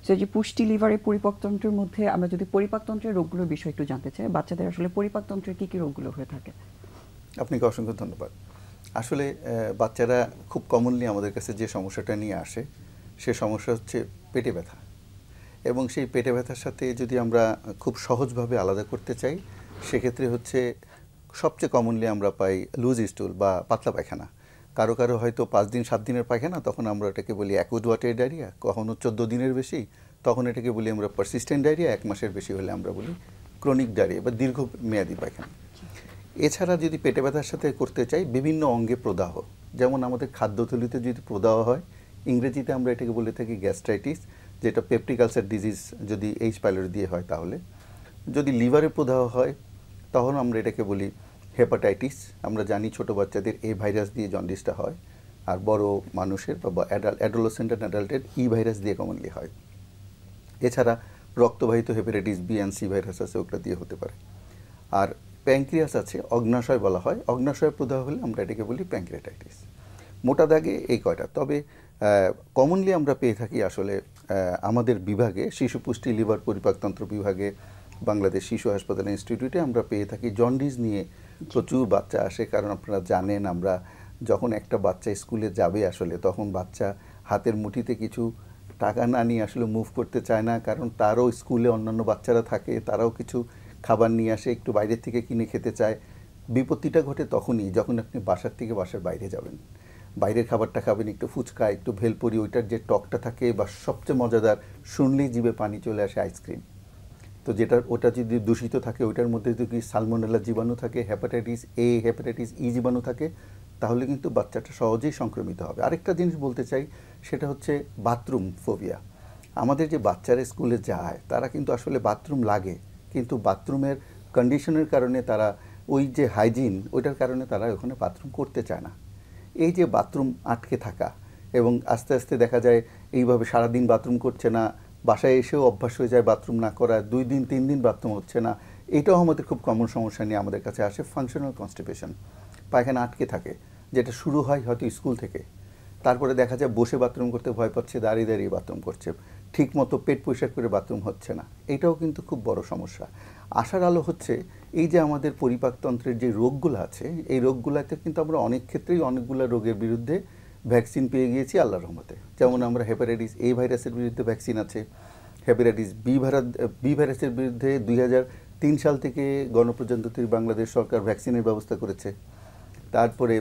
So যে পুষ্টি লিভারের পরিপাকতন্ত্রের মধ্যে আমরা যদি পরিপাকতন্ত্রের রোগগুলোর বিষয় একটু জানতে চাই, বাচ্চাদের আসলে পরিপাকতন্ত্রের কী কী রোগগুলো হয়ে থাকে? আপনাকে অসংখ্য ধন্যবাদ। আসলে বাচ্চারা খুব কমনলি আমাদের কাছে যে সমস্যাটা নিয়ে আসে, সে সমস্যা হচ্ছে পেটে ব্যথা। এবং সেই পেটে ব্যথার সাথে যদি আমরা খুব সহজভাবে আলাদা করতে চাই, সেক্ষেত্রে হচ্ছে সবচেয়ে কমনলি আমরা পাই লুজ স্টুল বা পাতলা পায়খানা। কারো কারো হয়তো 5 দিন 7 দিনের পায়খানা, তখন আমরা এটাকে বলি অ্যাকুট ওয়াটারি ডায়রিয়া। কখনো 14 দিনের বেশি, তখন এটাকে বলি আমরা পারসিস্টেন্ট ডায়রিয়া। 1 মাসের বেশি হলে আমরা বলি ক্রনিক ডায়রিয়া বা দীর্ঘমেয়াদী পায়খানা। এছাড়া যদি পেটে ব্যথার সাথে করতে চাই, বিভিন্ন অঙ্গে প্রদাহ, যেমন আমাদের খাদ্যথলিতে যদি প্রদাহ হয়, ইংরেজিতে আমরা এটাকে বলে থাকি গ্যাস্ট্রাইটিস, যেটা পেপটিক আলসার ডিজিজ যদি এইচ পাইলোরি দিয়ে হয়। তাহলে যদি লিভারে প্রদাহ হয়, তখন আমরা এটাকে বলি হেপাটাইটিস। আমরা জানি ছোট বাচ্চাদের এ ভাইরাস দিয়ে জন্ডিসটা হয়, আর বড় মানুষের বা অ্যাডোলেসেন্ট অ্যান্ড অ্যাডাল্টের ই ভাইরাস দিয়ে কমনলি হয়। এছাড়া রক্তবাহিত hepatitis B and C virus আছে, ওগুলো দিয়ে হতে পারে। আর প্যাঙ্ক্রিয়াস আছে, অগ্নাশয় বলা হয়। অগ্নাশয় প্রদাহ হলে আমরা এটাকে বলি প্যাঙ্ক্রিয়াটাইটিস। মোটা দাগে এই কয়টা। তবে কমনলি আমরা পেয়ে থাকি আসলে আমাদের বিভাগে, শিশু পুষ্টি লিভার পরিপাকতন্ত্র বিভাগে, বাংলাদেশ শিশু হাসপাতাল ইনস্টিটিউটে আমরা পেয়ে থাকি জন্ডিস নিয়ে প্রচুর বাচ্চা আসে। কারণ আপনারা জানেন, আমরা যখন একটা বাচ্চা স্কুলে যাবে আসলে, তখন বাচ্চা হাতের মুঠিতে কিছু টাকা না নিয়ে আসলে মুভ করতে চায় না, কারণ তারও স্কুলে অন্যান্য বাচ্চারা থাকে, তারাও কিছু খাবার নিয়ে আসে, একটু বাইরের থেকে কিনে খেতে চায়। বিপত্তিটা ঘটে তখনই যখন আপনি বাসার থেকে বাসার বাইরে যাবেন, বাইরের খাবারটা খাবেন, একটু ফুচকা, একটু ভেলপুরি, ওইটার যে টকটা থাকে, বা সবচেয়ে মজাদার, শুনলেই জিভে পানি চলে আসে, আইসক্রিম। তো ওটা যদি দূষিত থাকে, ওইটার মধ্যে যদি সালমোনেলা জীবাণু থাকে, হেপাটাইটিস এ, হেপাটাইটিস ই জীবাণু থাকে, তাহলে কিন্তু বাচ্চাটা সহজেই সংক্রমিত হবে। আরেকটা জিনিস বলতে চাই, সেটা হচ্ছে বাথরুম ফোবিয়া। আমাদের যে বাচ্চারা স্কুলে যায়, তারা কিন্তু আসলে বাথরুম লাগে, কিন্তু বাথরুমের কন্ডিশনের কারণে তারা, ওই যে হাইজিন, ওইটার কারণে তারা ওখানে বাথরুম করতে চায় না। এই যে বাথরুম আটকে থাকা, এবং আস্তে আস্তে দেখা যায় এইভাবে সারাদিন বাথরুম করছে না, বাসায় এসেও অভ্যাস হয়ে যায় বাথরুম না করা, 2 দিন 3 দিন বাথরুম হচ্ছে না। এটাও আমাদের খুব কমন সমস্যা নিয়ে আমাদের কাছে আসে, ফাংশনাল কনস্টিপেশন। পায়খানা আটকে থাকে, যেটা শুরু হয় হয়তো স্কুল থেকে। তারপরে দেখা যায় বসে বাথরুম করতে ভয় পাচ্ছে, দাঁড়িয়ে দাঁড়িয়ে বাথরুম করছে, ঠিক মতো পেট পরিষ্কার করে বাথরুম হচ্ছে না। এটাও কিন্তু খুব বড় সমস্যা। আশার আলো হচ্ছে, এই যে আমাদের পরিপাকতন্ত্রের যে রোগগুলো আছে, এই রোগগুলোতে কিন্তু আমরা অনেক ক্ষেত্রেই অনেকগুলো রোগের বিরুদ্ধে ভ্যাকসিন পেয়ে গিয়েছি আল্লাহর রহমতে। যেমন আমরা হেপাটাইটিস এ ভাইরাসের বিরুদ্ধে ভ্যাকসিন আছে, হেপাটাইটিস বি ভাইরাসের বিরুদ্ধে 2003 সাল থেকে গণপ্রজাতন্ত্রী বাংলাদেশ সরকার ভ্যাকসিনের ব্যবস্থা করেছে। তারপরে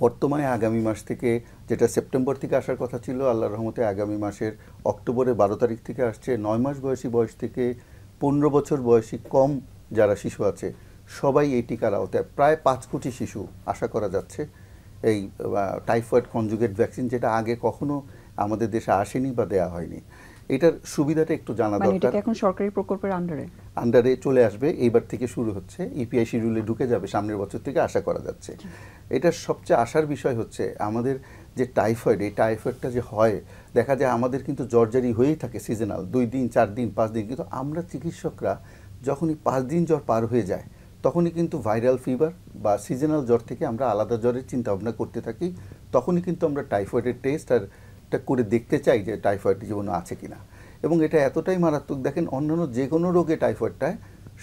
বর্তমানে আগামী মাস থেকে, যেটা সেপ্টেম্বর থেকে আসার কথা ছিল, আল্লাহর রহমতে আগামী মাসের অক্টোবরের 12 তারিখ থেকে আসছে। 9 মাস বয়স থেকে 15 বছর বয়সী কম যারা শিশু আছে, সবাই এই টিকার আওতায়। প্রায় 5 কোটি শিশু আশা করা যাচ্ছে এই টাইফয়েড কনজুগেট ভ্যাকসিন, যেটা আগে কখনো আমাদের দেশে আসেনি বা দেওয়া হয়নি। এটার সুবিধাটা একটু জানা মানে এটা দরকার। কি এখন সরকারি প্রকল্পের আন্ডারে চলে আসবে, এইবার থেকে শুরু হচ্ছে, ইপিআই শিডিউলে ঢুকে যাবে সামনের বছর থেকে আশা করা যাচ্ছে। এটার সবচেয়ে আশার বিষয় হচ্ছে, আমাদের যে টাইফয়েড, এই টাইফয়েডটা যে হয়, দেখা যায় আমাদের কিন্তু জ্বরজারি হয়েই থাকে সিজনাল, 2 দিন 4 দিন 5 দিন, কিন্তু আমরা চিকিৎসকরা যখনই 5 দিন জ্বর পার হয়ে যায়, তখনই কিন্তু ভাইরাল ফিভার বা সিজনাল জ্বর থেকে আমরা আলাদা জ্বরের চিন্তা ভাবনা করতে থাকি। তখনই কিন্তু আমরা টাইফয়েডের টেস্ট আর এটা করে দেখতে চাই যে টাইফয়েড জীবাণু আছে কিনা। এবং এটা এতটাই মারাত্মক, দেখেন অন্যান্য যে কোনো রোগে টাইফয়েডটায়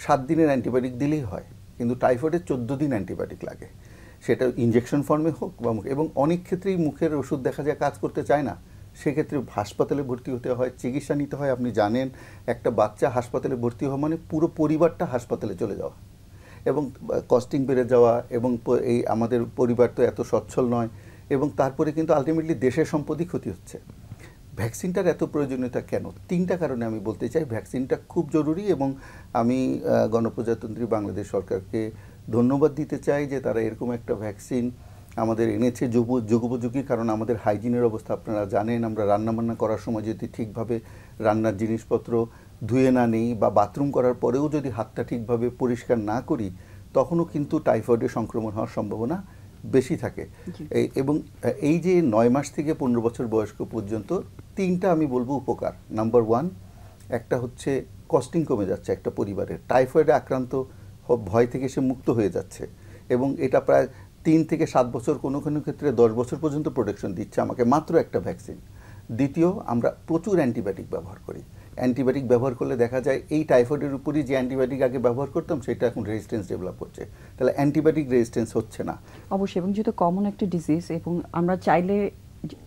7 দিনের অ্যান্টিবায়োটিক দিলেই হয়, কিন্তু টাইফয়েডের 14 দিন অ্যান্টিবায়োটিক লাগে, সেটা ইনজেকশন ফর্মে হোক বা মুখে। এবং অনেক ক্ষেত্রেই মুখের ওষুধ দেখা যায় কাজ করতে চায় না, সেক্ষেত্রে হাসপাতালে ভর্তি হতে হয়, চিকিৎসা নিতে হয়। আপনি জানেন, একটা বাচ্চা হাসপাতালে ভর্তি হওয়া মানে পুরো পরিবারটা হাসপাতালে চলে যাওয়া, এবং কস্টিং বেড়ে যাওয়া, এবং এই আমাদের পরিবার তো এত সচ্ছল নয়, এবং তারপরে কিন্তু আলটিমেটলি দেশের সম্পদই ক্ষতি হচ্ছে। ভ্যাকসিনটার এত প্রয়োজনীয়তা কেন? 3টা কারণে আমি বলতে চাই ভ্যাকসিনটা খুব জরুরি। এবং আমি গণপ্রজাতন্ত্রী বাংলাদেশ সরকারকে ধন্যবাদ দিতে চাই যে তারা এরকম একটা ভ্যাকসিন আমাদের এনেছে যুগোপযোগী। কারণ আমাদের হাইজিনের অবস্থা আপনারা জানেন, আমরা রান্নাবান্না করার সময় যদি ঠিকভাবে রান্নার জিনিসপত্র ধুয়ে না নিই, বা বাথরুম করার পরেও যদি হাতটা ঠিকভাবে পরিষ্কার না করি, তখনও কিন্তু টাইফয়েডের সংক্রমণ হওয়ার সম্ভাবনা বেশি থাকে। এবং এই যে 9 মাস থেকে 15 বছর বয়স্ক পর্যন্ত 3টা আমি বলবো উপকার। নাম্বার 1, একটা হচ্ছে কস্টিং কমে যাচ্ছে একটা পরিবারের, টাইফয়েডে আক্রান্ত ভয় থেকে সে মুক্ত হয়ে যাচ্ছে, এবং এটা প্রায় 3 থেকে 7 বছর, কোনো কোনো ক্ষেত্রে 10 বছর পর্যন্ত প্রোটেকশন দিচ্ছে আমাকে মাত্র একটা ভ্যাকসিন। দ্বিতীয়, আমরা প্রচুর অ্যান্টিবায়োটিক ব্যবহার করি। অ্যান্টিবায়োটিক ব্যবহার করলে দেখা যায় এই টাইফয়েডের উপরই যে অ্যান্টিবায়োটিক আগে ব্যবহার করতাম সেটা এখন রেজিস্ট্যান্স ডেভেলপ হচ্ছে, তাহলে অ্যান্টিবায়োটিক রেজিস্ট্যান্স হচ্ছে না। অবশ্যই, এবং যেহেতু কমন একটা ডিজিজ এবং আমরা চাইলে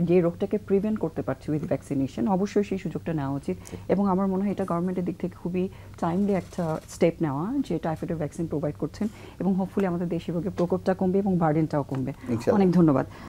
যে রোগটাকে প্রিভেন্ট করতে পারছি উইথ ভ্যাকসিনেশন, অবশ্যই সেই সুযোগটা নেওয়া উচিত। এবং আমার মনে হয় এটা গভর্নমেন্টের দিক থেকে খুবই টাইমলি একটা স্টেপ নেওয়া, যে টাইফয়েডের ভ্যাকসিন প্রোভাইড করছেন, এবং হোপফুলি আমাদের দেশে রোগের প্রকোপটা কমবে এবং বার্ডেনটাও কমবে। ইনশাআল্লাহ। অনেক ধন্যবাদ।